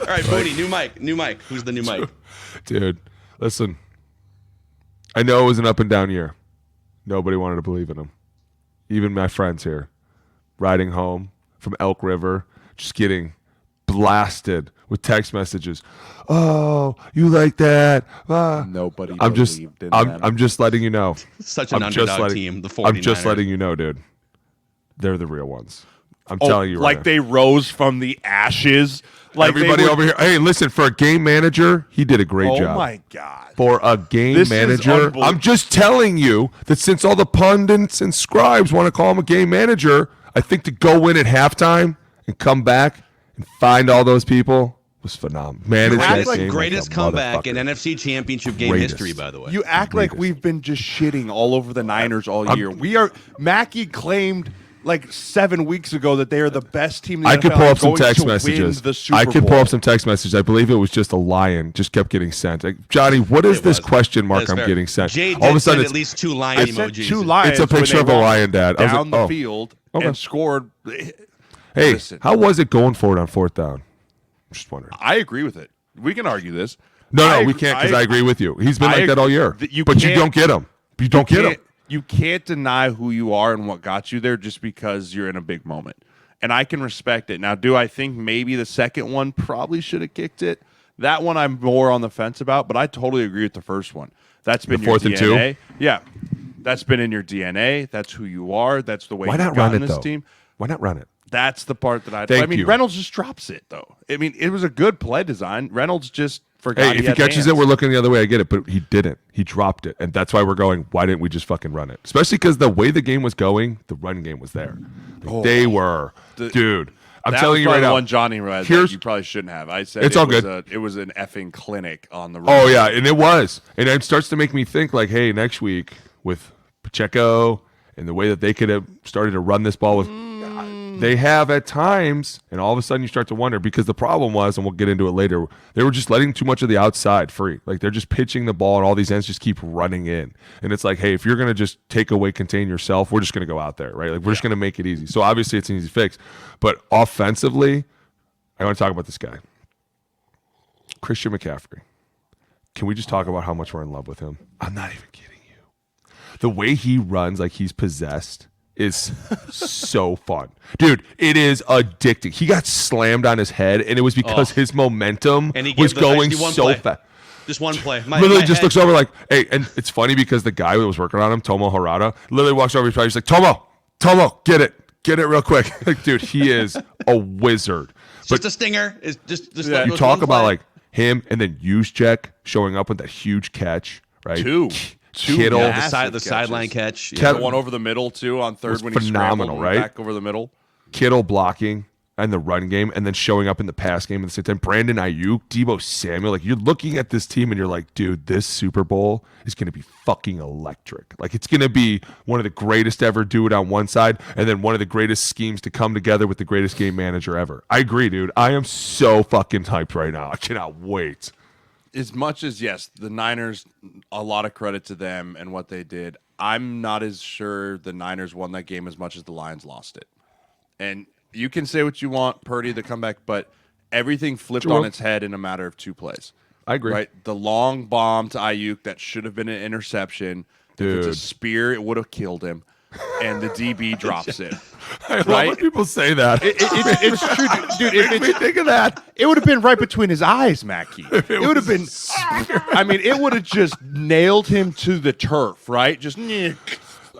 All right, Bodie, new mic. Who's the new mic? Dude, listen. I know it was an up and down year. Nobody wanted to believe in him. Even my friends here, riding home from Elk River, just getting blasted with text messages. Oh, you like that? Nobody I'm believed in them. I'm just letting you know. Such an underdog team, the 49ers. I'm just letting you know, dude. They're the real ones. I'm telling you right like now. they rose from the ashes. Like everybody over here. Hey, listen, for a game manager, he did a great job. Oh my God. For a game This is manager, unbelievable. I'm just telling you that since all the pundits and scribes want to call him a game manager, I think to go in at halftime and come back and find all those people was phenomenal. Manage that game greatest like a comeback in motherfucker. NFC Championship Game history, by the way. You act like we've been just shitting all over the Niners all year. Mackey claimed like 7 weeks ago that they are the best team in the I NFL could pull up some going text to messages. win the Super I could Bowl. pull up some text messages. I believe it was just a lion just kept getting sent. Like, Johnny, what is this question mark I'm getting sent? Jay All of a did sudden, send it's at least 2 lion sent emojis. 2 lions. It's a picture when of they a walked lion, Dad. I was down like, the oh. field Okay. and scored. Hey, Listen. how was it going for it on 4th down? I'm just wondering. I agree with it. We can argue this. No, we can't because I agree with you. He's been like that all year. But you don't get him. You don't get him. You can't deny who you are and what got you there just because you're in a big moment. And I can respect it. Now, do I think maybe the second one probably should have kicked it? That one I'm more on the fence about, but I totally agree with the first one. That's been your 4th and DNA. 2? Yeah. That's been in your DNA. That's who you are. That's the way Why you've not run gotten it, this though? team. Why not run it? That's the part that Thank you. Reynolds just drops it, though. I mean, it was a good play design. Reynolds just forgot Hey, if he had catches hands. it, we're looking the other way. I get it, but he didn't. He dropped it, and that's why we're going. Why didn't we just fucking run it? Especially because the way the game was going, the run game was there. Like, they were, dude. I'm telling you right now. One Johnny read that you probably shouldn't have. I said it's all good. It was an effing clinic on the road. Oh yeah, and it was, and it starts to make me think like, hey, next week with Pacheco and the way that they could have started to run this ball with. They have at times, and all of a sudden you start to wonder because the problem was, and we'll get into it later, they were just letting too much of the outside free. Like they're just pitching the ball and all these ends just keep running in. And it's like, hey, if you're going to just take away, contain yourself, we're just going to go out there, right? Like we're just going to make it easy. So obviously it's an easy fix. But offensively, I want to talk about this guy. Christian McCaffrey. Can we just talk about how much we're in love with him? I'm not even kidding you. The way he runs like he's possessed is so fun. Dude, it is addicting. He got slammed on his head, and it was because his momentum was going so fast. Just one play. Literally just looks over like, hey, and it's funny because the guy who was working on him, Tomo Harada, literally walks over, he's like, Tomo, get it real quick. Like, dude, he is a wizard. Just a stinger. It's just you talk about like him and then Juszczyk showing up with that huge catch, right? Two Kittle, the sideline catch. The one over the middle too on third when he phenomenal, right? Back over the middle. Kittle blocking and the run game, and then showing up in the pass game at the same time. Brandon Ayuk, Deebo Samuel, like you're looking at this team and you're like, dude, this Super Bowl is going to be fucking electric. Like it's going to be one of the greatest to ever do it on one side, and then one of the greatest schemes to come together with the greatest game manager ever. I agree, dude. I am so fucking hyped right now. I cannot wait. As much as, yes, the Niners, a lot of credit to them and what they did. I'm not as sure the Niners won that game as much as the Lions lost it. And you can say what you want, Purdy, the comeback, but everything flipped on its head in a matter of 2 plays. I agree. Right? The long bomb to Ayuk that should have been an interception. Dude. If it's a spear, it would have killed him. And the DB drops it. I love when people say that. It's true, dude. If we think of that, it would have been right between his eyes, Mackey. It would have been. I mean, it would have just nailed him to the turf, right? Just dead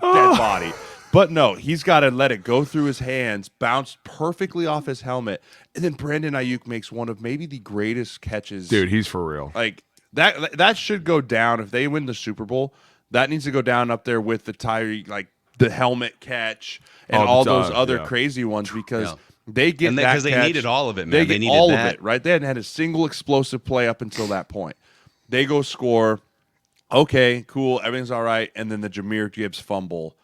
body. But no, he's got to let it go through his hands, bounce perfectly off his helmet, and then Brandon Ayuk makes one of maybe the greatest catches. dude, he's for real. Like that should go down if they win the Super Bowl. That needs to go down up there with the Tyree, like the helmet catch and all those other crazy ones because they get that because they catch, needed all of it, man. They needed all that. of it, right? They hadn't had a single explosive play up until that point. They go score. Okay, cool. Everything's all right. And then the Jahmyr Gibbs fumble.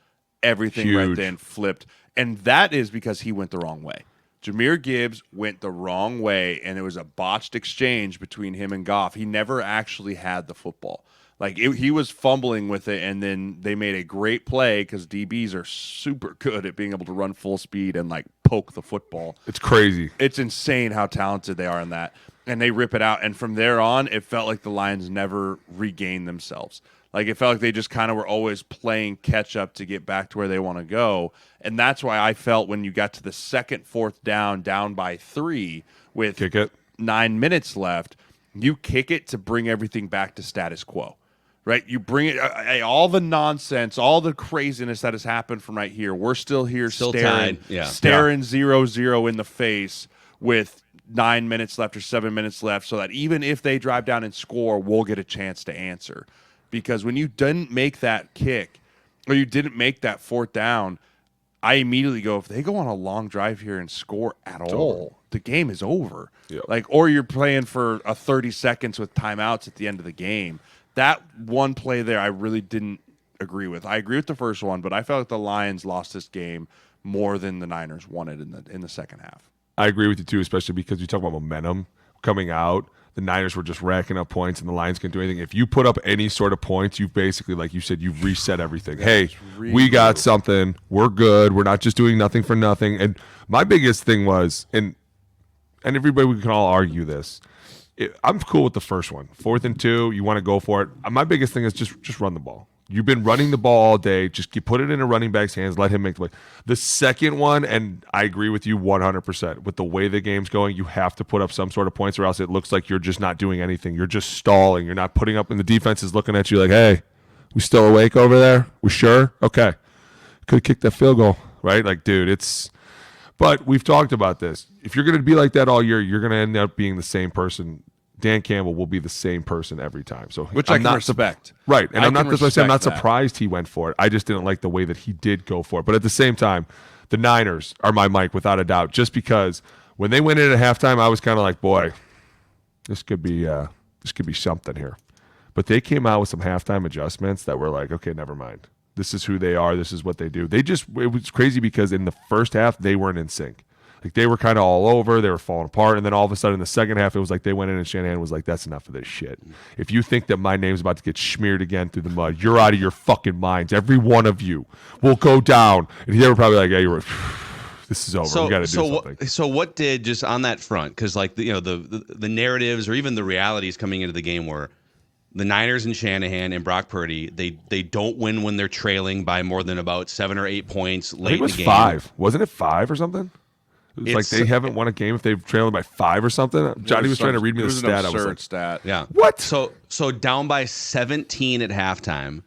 Everything right then flipped. And that is because he went the wrong way. Jahmyr Gibbs went the wrong way, and it was a botched exchange between him and Goff. He never actually had the football. Like, he was fumbling with it, and then they made a great play because DBs are super good at being able to run full speed and, like, poke the football. It's crazy. It's insane how talented they are in that. and they rip it out. And from there on, it felt like the Lions never regained themselves. Like, it felt like they just kind of were always playing catch up to get back to where they want to go. And that's why I felt when you got to the second, fourth down by 3 with Kick it. 9 minutes left, you kick it to bring everything back to status quo, right? You bring it, all the nonsense, all the craziness that has happened from right here. We're still here staring 0-0 in the face with 9 minutes left or 7 minutes left, so that even if they drive down and score, we'll get a chance to answer. Because when you didn't make that kick or you didn't make that fourth down, I immediately go, if they go on a long drive here and score at all, the game is over. Yep. Like, or you're playing for 30 seconds with timeouts at the end of the game. That one play there, I really didn't agree with. I agree with the first one, but I felt like the Lions lost this game more than the Niners won it in the second half. I agree with you too, especially because you talk about momentum coming out. The Niners were just racking up points, and the Lions couldn't do anything. If you put up any sort of points, you've basically, like you said, you've reset everything. Hey, we got something. We're good. We're not just doing nothing for nothing. And my biggest thing was, and everybody, we can all argue this. I'm cool with the first one. 4th and 2, you want to go for it. My biggest thing is just run the ball. You've been running the ball all day. Just put it in a running back's hands. Let him make the play. The second one, and I agree with you 100%. With the way the game's going, you have to put up some sort of points, or else it looks like you're just not doing anything. You're just stalling. You're not putting up, and the defense is looking at you like, hey, we still awake over there? We sure? Okay. Could have kicked that field goal, right? Like, dude, it's – but we've talked about this. If you're going to be like that all year, you're going to end up being the same person. Dan Campbell will be the same person every time. So which I can respect. Right. And I'm not that. surprised he went for it. I just didn't like the way that he did go for it. But at the same time, the Niners are my mic without a doubt, just because when they went in at halftime, I was kind of like, boy, this could be something here. But they came out with some halftime adjustments that were like, okay, never mind. This is who they are. This is what they do. It was crazy because in the first half, they weren't in sync. Like, they were kind of all over. They were falling apart. And then all of a sudden in the second half, it was like they went in and Shanahan was like, that's enough of this shit. If you think that my name's about to get smeared again through the mud, you're out of your fucking minds. Every one of you will go down. And they were probably like, hey, this is over. We got to do something. So what did, just on that front, because like the narratives or even the realities coming into the game were the Niners and Shanahan and Brock Purdy, they don't win when they're trailing by more than about 7 or 8 points late in the game. It was 5. Wasn't it 5 or something? It's like they haven't won a game if they've trailed by 5 or something. Johnny was trying to read me the stat. It was an absurd stat. Yeah. What? So down by 17 at halftime.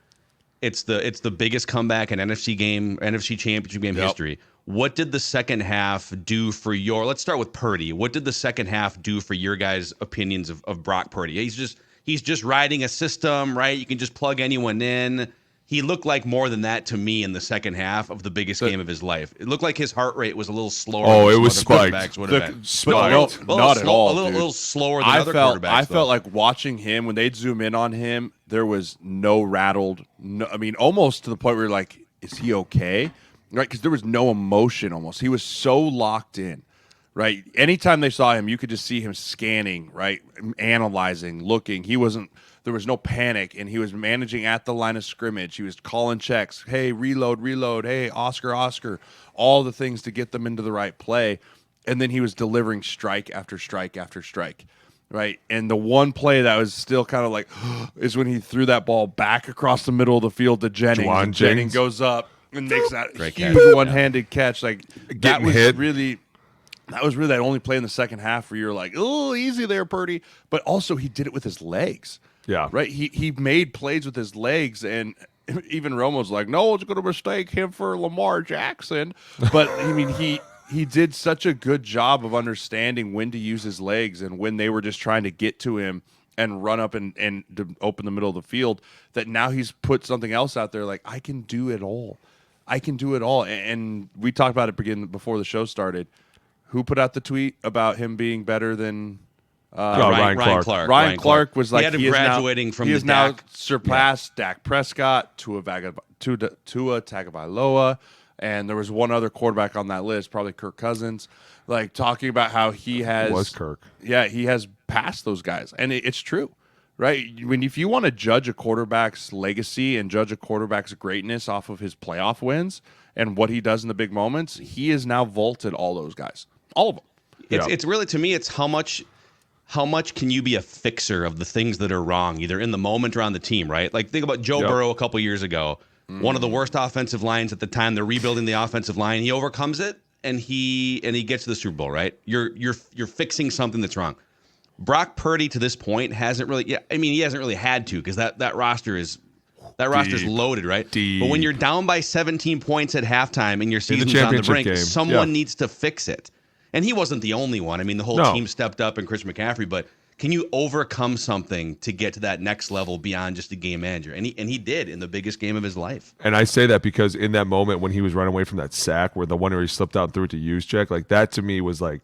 It's the biggest comeback in NFC Championship Game history. What did the second half do for let's start with Purdy. What did the second half do for your guys' opinions of Brock Purdy? He's just riding a system, right? You can just plug anyone in. He looked like more than that to me in the second half of the biggest game of his life. It looked like his heart rate was a little slower. Oh, it was spiked. Spiked. Not at all. A little slower than other quarterbacks. I felt like watching him, when they'd zoom in on him, there was no rattled. No, I mean, almost to the point where you're like, is he okay? Right? Because there was no emotion almost. He was so locked in. Right? Anytime they saw him, you could just see him scanning, right? Analyzing, looking. There was no panic, and he was managing at the line of scrimmage. He was calling checks. Hey, reload. Hey, Oscar. All the things to get them into the right play. And then he was delivering strike after strike after strike, right? And the one play that was still kind of like is when he threw that ball back across the middle of the field to Jennings. Jennings goes up and makes that huge one-handed catch. Like, that was really that only play in the second half where you're like, oh, easy there, Purdy. But also he did it with his legs. Yeah. Right? He made plays with his legs, and even Romo's like, no one's going to mistake him for Lamar Jackson. But, I mean, he did such a good job of understanding when to use his legs and when they were just trying to get to him and run up and to open the middle of the field, that now he's put something else out there like, I can do it all. And we talked about it before the show started. Who put out the tweet about him being better than Ryan Clark? Ryan Clark was like, he has now surpassed Dak Prescott, Tua Tagovailoa, and there was one other quarterback on that list, probably Kirk Cousins, like talking about how he has he has passed those guys, and it's true, right? If you want to judge a quarterback's legacy and judge a quarterback's greatness off of his playoff wins and what he does in the big moments, he has now vaulted all those guys, all of them. It's really, to me, it's how much how much can you be a fixer of the things that are wrong, either in the moment or on the team, right? Like think about Joe Burrow a couple years ago, one of the worst offensive lines at the time. They're rebuilding the offensive line. He overcomes it and he gets to the Super Bowl, right? You're fixing something that's wrong. Brock Purdy to this point hasn't really. Yeah, I mean he hasn't really had to because that roster is. That roster's loaded, right? Deep. But when you're down by 17 points at halftime and your season's on the brink, someone needs to fix it. And he wasn't the only one. I mean, the whole team stepped up and Chris McCaffrey, but can you overcome something to get to that next level beyond just a game manager? And he did in the biggest game of his life. And I say that because in that moment when he was running away from that sack where the one where he slipped out and threw it to Juszczyk, like that to me was like,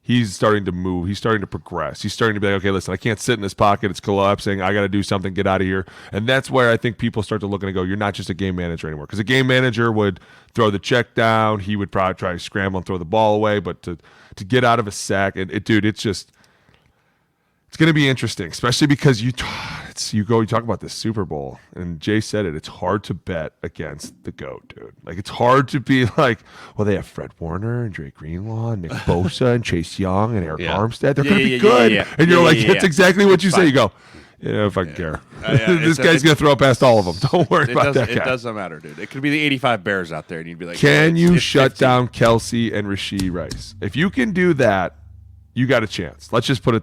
he's starting to move. He's starting to progress. He's starting to be like, okay, listen, I can't sit in this pocket. It's collapsing. I got to do something. Get out of here. And that's where I think people start to look and go, you're not just a game manager anymore. Because a game manager would throw the check down. He would probably try to scramble and throw the ball away. But to get out of a sack, dude, it's just – it's going to be interesting, especially because you talk about this Super Bowl, and Jay said it. It's hard to bet against the GOAT, dude. Like it's hard to be like, well, they have Fred Warner and Dre Greenlaw and Nick Bosa and Chase Young and Eric Armstead. They're going to be good, and you're like, that's exactly what you say. You go, if I care, this guy's going to throw past all of them. Don't worry about that guy. It doesn't matter, dude. It could be the 85 Bears out there, and you'd be like, can you shut down Kelsey and Rashee Rice? If you can do that, you got a chance. Let's just put it that way.